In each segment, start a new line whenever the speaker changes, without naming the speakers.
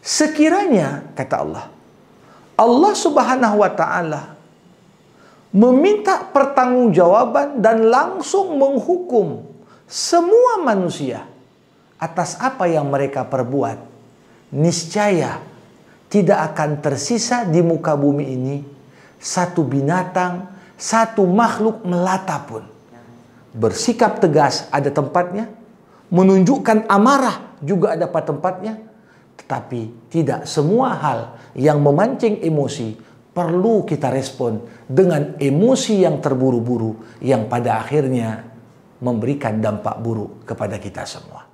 Sekiranya, kata Allah, Allah Subhanahu wa Ta'ala meminta pertanggungjawaban dan langsung menghukum semua manusia atas apa yang mereka perbuat, niscaya tidak akan tersisa di muka bumi ini satu binatang, satu makhluk melata pun. Bersikap tegas ada tempatnya, menunjukkan amarah juga ada pada tempatnya, tetapi tidak semua hal yang memancing emosi perlu kita respon dengan emosi yang terburu-buru yang pada akhirnya memberikan dampak buruk kepada kita semua.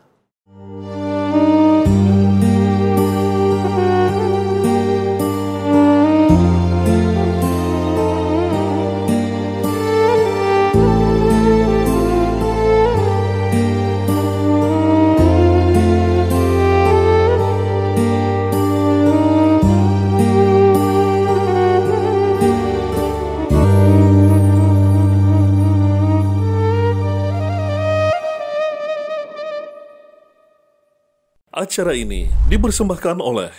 Acara ini dipersembahkan oleh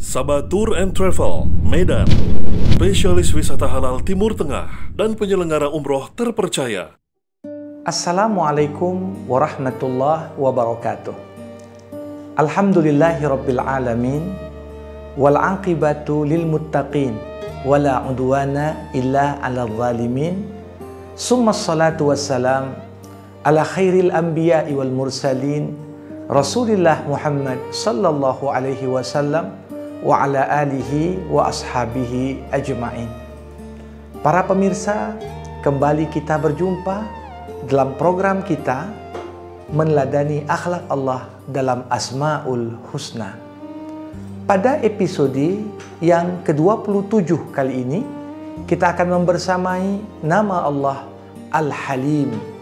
Sabah Tour and Travel Medan, spesialis wisata halal Timur Tengah dan penyelenggara umroh terpercaya.
Assalamualaikum warahmatullahi wabarakatuh. Alhamdulillahirabbil alamin wal aqibatu lil muttaqin wala udwana illa 'alal zalimin. Summa salatu wassalam ala khairil anbiya'i wal mursalin Rasulillah Muhammad sallallahu alaihi wasallam wa ala alihi wa ashabihi ajma'in. Para pemirsa, kembali kita berjumpa dalam program kita meneladani akhlak Allah dalam Asmaul Husna. Pada episode yang ke-27 kali ini, kita akan membersamai nama Allah Al-Halim.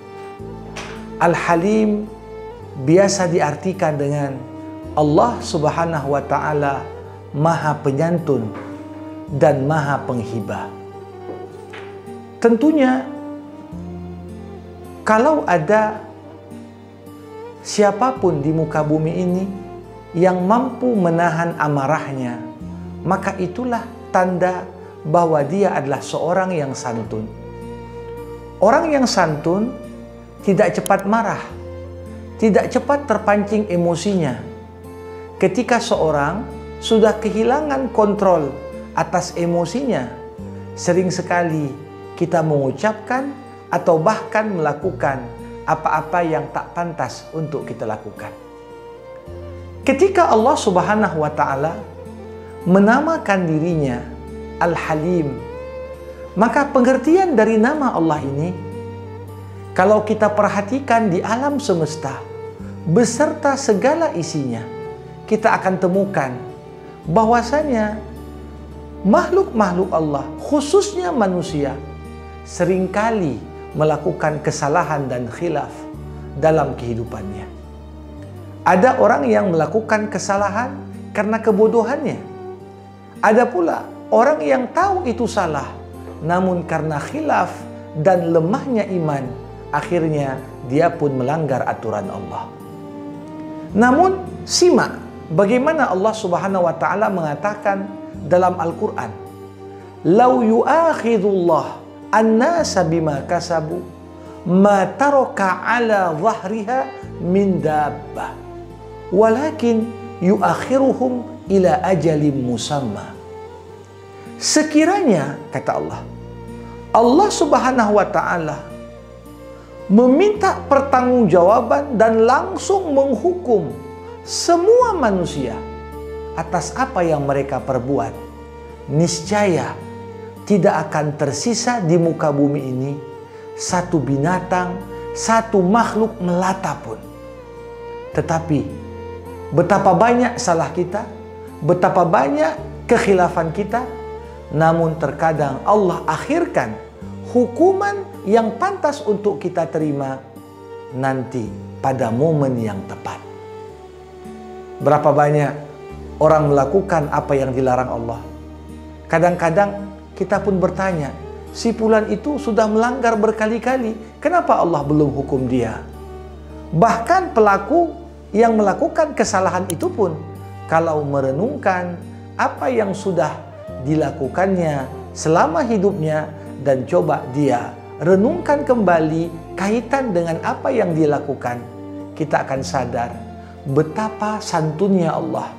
Al-Halim biasa diartikan dengan Allah Subhanahu wa Ta'ala Maha Penyantun dan Maha Penghibah. Tentunya kalau ada siapapun di muka bumi ini yang mampu menahan amarahnya, maka itulah tanda bahwa dia adalah seorang yang santun. Orang yang santun tidak cepat marah, tidak cepat terpancing emosinya. Ketika seorang sudah kehilangan kontrol atas emosinya, sering sekali kita mengucapkan atau bahkan melakukan apa-apa yang tak pantas untuk kita lakukan. Ketika Allah Subhanahu wa Ta'ala menamakan dirinya Al-Halim, maka pengertian dari nama Allah ini, kalau kita perhatikan di alam semesta beserta segala isinya, kita akan temukan bahwasanya makhluk-makhluk Allah, khususnya manusia, seringkali melakukan kesalahan dan khilaf dalam kehidupannya. Ada orang yang melakukan kesalahan karena kebodohannya. Ada pula orang yang tahu itu salah, namun karena khilaf dan lemahnya iman, akhirnya dia pun melanggar aturan Allah. Namun simak bagaimana Allah Subhanahu wa Ta'ala mengatakan dalam Al-Quran, "Lau yu'akhidullah an-nasa bima kasabu ma taraka ala dhahriha min dabbah walakin yu'akhiruhum ila ajalim musamma." Sekiranya, kata Allah, Allah Subhanahu wa Ta'ala meminta pertanggungjawaban dan langsung menghukum semua manusia atas apa yang mereka perbuat, niscaya tidak akan tersisa di muka bumi ini satu binatang, satu makhluk melata pun. Tetapi betapa banyak salah kita, betapa banyak kekhilafan kita, namun terkadang Allah akhirkan hukuman yang pantas untuk kita terima nanti pada momen yang tepat. Berapa banyak orang melakukan apa yang dilarang Allah. Kadang-kadang kita pun bertanya, si fulan itu sudah melanggar berkali-kali, kenapa Allah belum hukum dia? Bahkan pelaku yang melakukan kesalahan itu pun kalau merenungkan apa yang sudah dilakukannya selama hidupnya dan coba dia renungkan kembali kaitan dengan apa yang dia lakukan, kita akan sadar betapa santunnya Allah,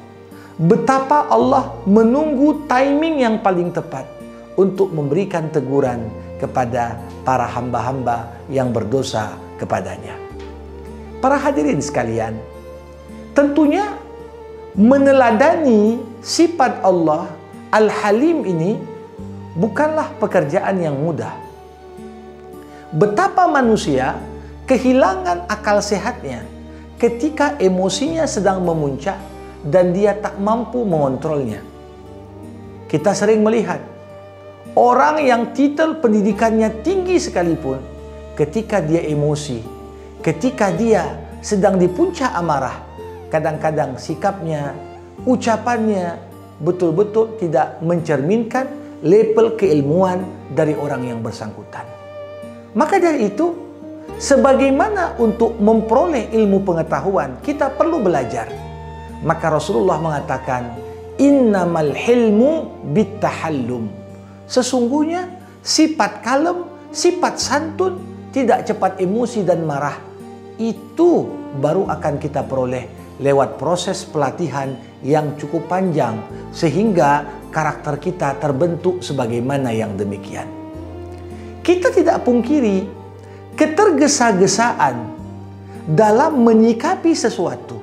betapa Allah menunggu timing yang paling tepat untuk memberikan teguran kepada para hamba-hamba yang berdosa kepadanya. Para hadirin sekalian, tentunya meneladani sifat Allah Al-Halim ini bukanlah pekerjaan yang mudah. Betapa manusia kehilangan akal sehatnya ketika emosinya sedang memuncak dan dia tak mampu mengontrolnya. Kita sering melihat orang yang titel pendidikannya tinggi sekalipun, ketika dia emosi, ketika dia sedang di puncak amarah, kadang-kadang sikapnya, ucapannya betul-betul tidak mencerminkan level keilmuan dari orang yang bersangkutan. Maka dari itu, sebagaimana untuk memperoleh ilmu pengetahuan, kita perlu belajar. Maka Rasulullah mengatakan, innamal hilmu bittahallum. Sesungguhnya sifat kalem, sifat santun, tidak cepat emosi dan marah, itu baru akan kita peroleh lewat proses pelatihan yang cukup panjang sehingga karakter kita terbentuk sebagaimana yang demikian. Kita tidak pungkiri ketergesa-gesaan dalam menyikapi sesuatu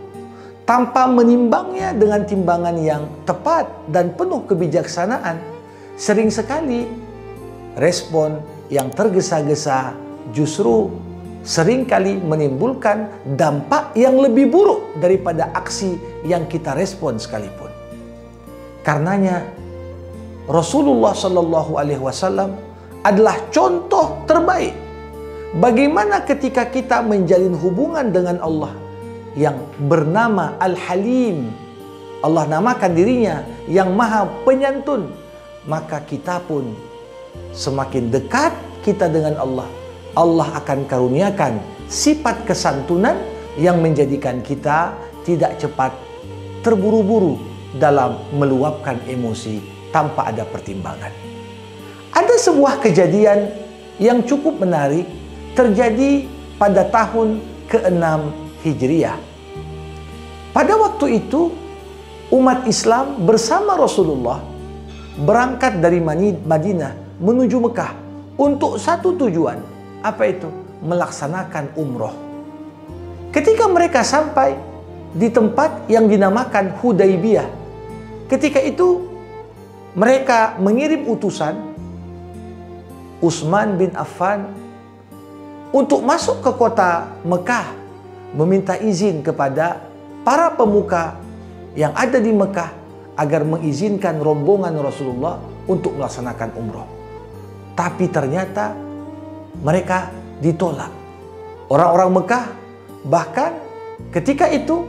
tanpa menimbangnya dengan timbangan yang tepat dan penuh kebijaksanaan. Sering sekali respon yang tergesa-gesa justru seringkali menimbulkan dampak yang lebih buruk daripada aksi yang kita respon sekalipun. Karenanya Rasulullah SAW adalah contoh terbaik bagaimana ketika kita menjalin hubungan dengan Allah yang bernama Al-Halim. Allah namakan dirinya yang Maha Penyantun. Maka kita pun semakin dekat kita dengan Allah, Allah akan karuniakan sifat kesantunan yang menjadikan kita tidak cepat terburu-buru dalam meluapkan emosi tanpa ada pertimbangan. Ada sebuah kejadian yang cukup menarik terjadi pada tahun ke-6 Hijriah. Pada waktu itu umat Islam bersama Rasulullah berangkat dari Madinah menuju Mekah untuk satu tujuan. Apa itu? Melaksanakan umroh. Ketika mereka sampai di tempat yang dinamakan Hudaybiyah, ketika itu mereka mengirim utusan Utsman bin Affan untuk masuk ke kota Mekah, meminta izin kepada para pemuka yang ada di Mekah agar mengizinkan rombongan Rasulullah untuk melaksanakan umroh. Tapi ternyata mereka ditolak. Orang-orang Mekah bahkan ketika itu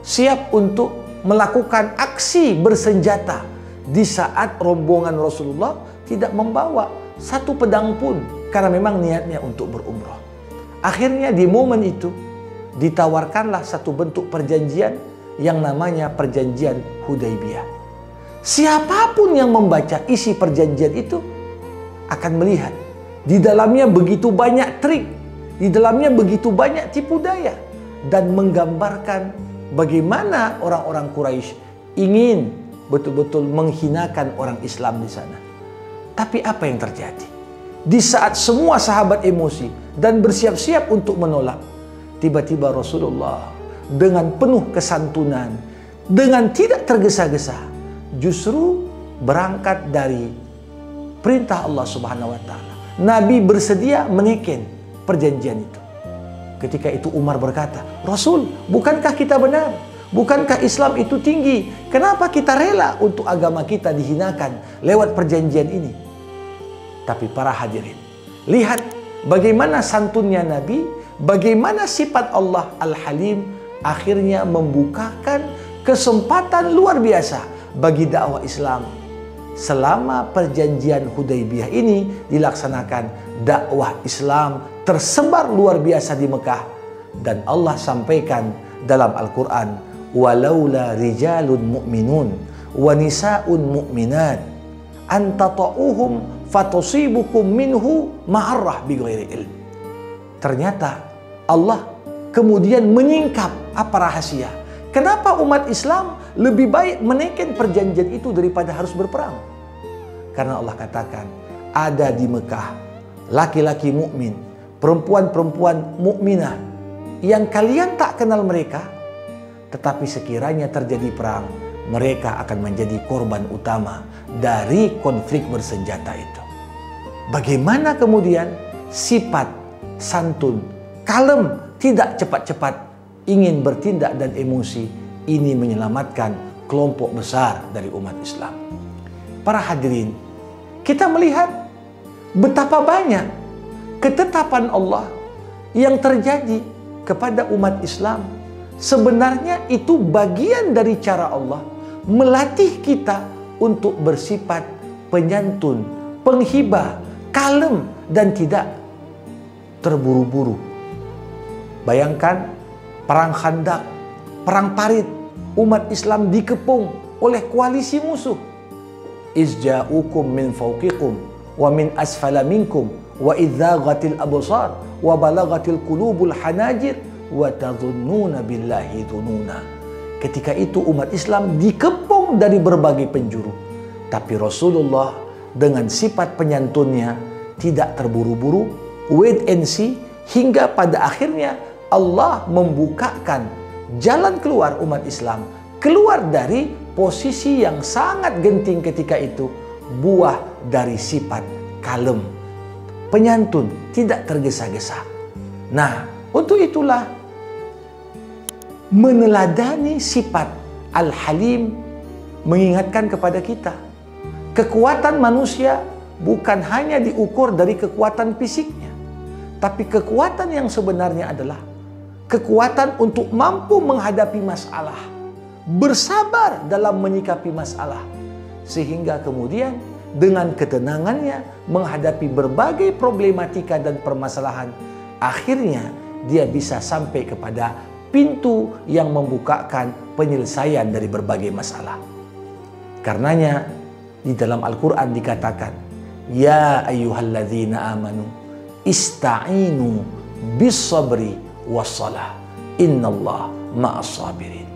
siap untuk melakukan aksi bersenjata di saat rombongan Rasulullah tidak membawa satu pedang pun karena memang niatnya untuk berumroh. Akhirnya di momen itu ditawarkanlah satu bentuk perjanjian yang namanya perjanjian Hudaybiyah. Siapapun yang membaca isi perjanjian itu akan melihat di dalamnya begitu banyak trik, di dalamnya begitu banyak tipu daya, dan menggambarkan bagaimana orang-orang Quraisy ingin betul-betul menghinakan orang Islam di sana. Tapi apa yang terjadi? Di saat semua sahabat emosi dan bersiap-siap untuk menolak, tiba-tiba Rasulullah dengan penuh kesantunan, dengan tidak tergesa-gesa, justru berangkat dari perintah Allah Subhanahu wa Ta'ala. Nabi bersedia meneken perjanjian itu. Ketika itu Umar berkata, Rasul, bukankah kita benar? Bukankah Islam itu tinggi? Kenapa kita rela untuk agama kita dihinakan lewat perjanjian ini? Tapi para hadirin, lihat bagaimana santunnya Nabi, bagaimana sifat Allah Al-Halim akhirnya membukakan kesempatan luar biasa bagi dakwah Islam. Selama perjanjian Hudaybiyah ini dilaksanakan, dakwah Islam tersebar luar biasa di Mekah, dan Allah sampaikan dalam Al-Quran, walaula rijalun mu'minun wa nisa'un mu'minat an tata'uhum fatusibukum minhu ma'arrah bighairi ilm. Ternyata Allah kemudian menyingkap apa rahasia. Kenapa umat Islam lebih baik menaikkan perjanjian itu daripada harus berperang? Karena Allah katakan, ada di Mekah laki-laki mukmin, perempuan-perempuan mukminah yang kalian tak kenal mereka, tetapi sekiranya terjadi perang, mereka akan menjadi korban utama dari konflik bersenjata itu. Bagaimana kemudian sifat santun, kalem, tidak cepat-cepat ingin bertindak dan emosi ini menyelamatkan kelompok besar dari umat Islam. Para hadirin, kita melihat betapa banyak ketetapan Allah yang terjadi kepada umat Islam. Sebenarnya itu bagian dari cara Allah melatih kita untuk bersifat penyantun, penghibah, kalem, dan tidak terburu-buru. Bayangkan perang Khandaq, perang Parit, umat Islam dikepung oleh koalisi musuh. Izja'ukum min fawqikum wa min asfala minkum wa idzaghatil absar wa balagatil qulubul hanajir wa tadhunnuna billahi dhununa. Ketika itu umat Islam dikepung dari berbagai penjuru, tapi Rasulullah dengan sifat penyantunnya tidak terburu-buru, wait and see, hingga pada akhirnya Allah membukakan jalan keluar umat Islam, keluar dari posisi yang sangat genting ketika itu, buah dari sifat kalem, penyantun, tidak tergesa-gesa. Nah, untuk itulah meneladani sifat Al-Halim mengingatkan kepada kita, kekuatan manusia bukan hanya diukur dari kekuatan fisiknya, tapi kekuatan yang sebenarnya adalah kekuatan untuk mampu menghadapi masalah, bersabar dalam menyikapi masalah, sehingga kemudian dengan ketenangannya menghadapi berbagai problematika dan permasalahan, akhirnya dia bisa sampai kepada pintu yang membukakan penyelesaian dari berbagai masalah. Karenanya di dalam Al-Quran dikatakan, ya ayyuhalladzina amanu ista'inu bis sabri wassalah innallaha ma'as sabirin.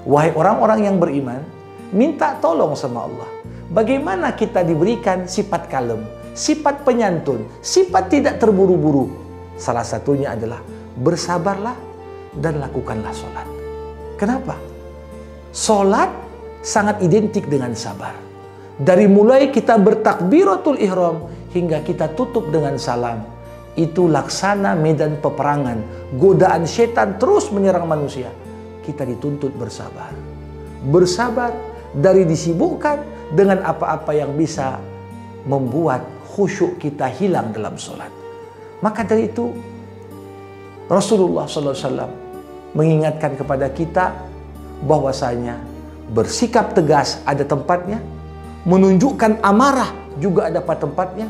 Wahai orang-orang yang beriman, minta tolong sama Allah. Bagaimana kita diberikan sifat kalem, sifat penyantun, sifat tidak terburu-buru? Salah satunya adalah bersabarlah dan lakukanlah sholat. Kenapa? Sholat sangat identik dengan sabar. Dari mulai kita bertakbiratul ihram hingga kita tutup dengan salam, itu laksana medan peperangan, godaan setan terus menyerang manusia. Kita dituntut bersabar. Bersabar dari disibukkan dengan apa-apa yang bisa membuat khusyuk kita hilang dalam sholat. Maka dari itu Rasulullah SAW mengingatkan kepada kita bahwasanya bersikap tegas ada tempatnya, menunjukkan amarah juga ada pada tempatnya,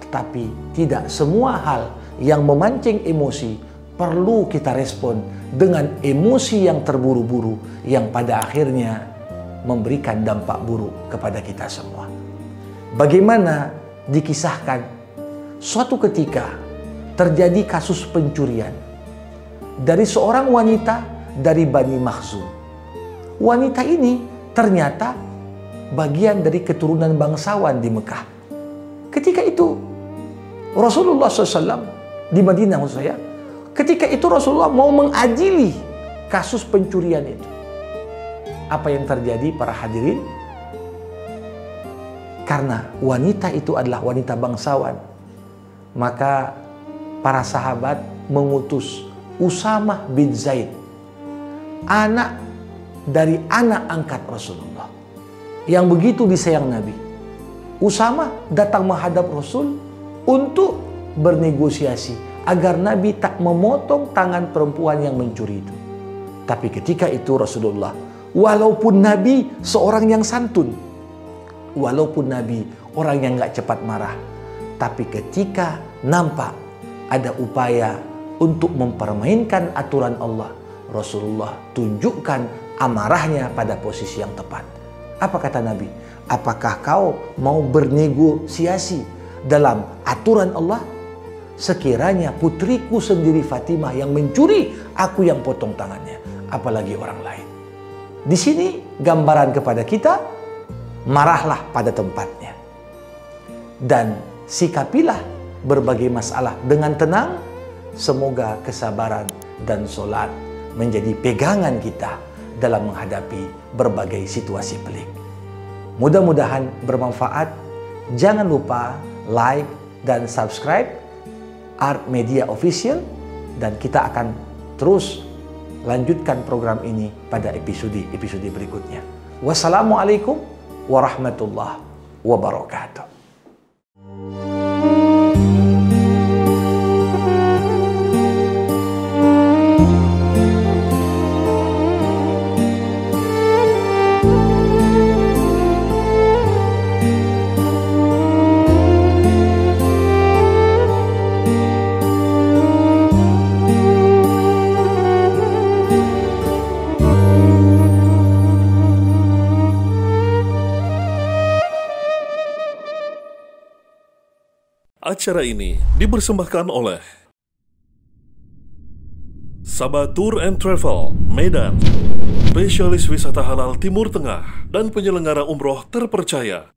tetapi tidak semua hal yang memancing emosi perlu kita respon dengan emosi yang terburu-buru yang pada akhirnya memberikan dampak buruk kepada kita semua. Bagaimana dikisahkan suatu ketika terjadi kasus pencurian dari seorang wanita dari Bani Makhzum. Wanita ini ternyata bagian dari keturunan bangsawan di Mekah. Ketika itu Rasulullah SAW di Madinah, maksud saya, ketika itu Rasulullah mau mengadili kasus pencurian itu. Apa yang terjadi para hadirin? Karena wanita itu adalah wanita bangsawan, maka para sahabat mengutus Usamah bin Zaid, anak dari anak angkat Rasulullah, yang begitu disayang Nabi. Usamah datang menghadap Rasul untuk bernegosiasi agar Nabi tak memotong tangan perempuan yang mencuri itu. Tapi ketika itu Rasulullah, walaupun Nabi seorang yang santun, walaupun Nabi orang yang gak cepat marah, tapi ketika nampak ada upaya untuk mempermainkan aturan Allah, Rasulullah tunjukkan amarahnya pada posisi yang tepat. Apa kata Nabi? Apakah kau mau bernegosiasi dalam aturan Allah? Sekiranya putriku sendiri Fatimah yang mencuri, aku yang potong tangannya, apalagi orang lain. Di sini gambaran kepada kita, marahlah pada tempatnya. Dan sikapilah berbagai masalah dengan tenang. Semoga kesabaran dan sholat menjadi pegangan kita dalam menghadapi berbagai situasi pelik. Mudah-mudahan bermanfaat. Jangan lupa like dan subscribe Art Media Official, dan kita akan terus lanjutkan program ini pada episode berikutnya. Wassalamualaikum warahmatullahi wabarakatuh.
Acara ini dipersembahkan oleh Sabatur and Travel Medan, spesialis wisata halal Timur Tengah dan penyelenggara umroh terpercaya.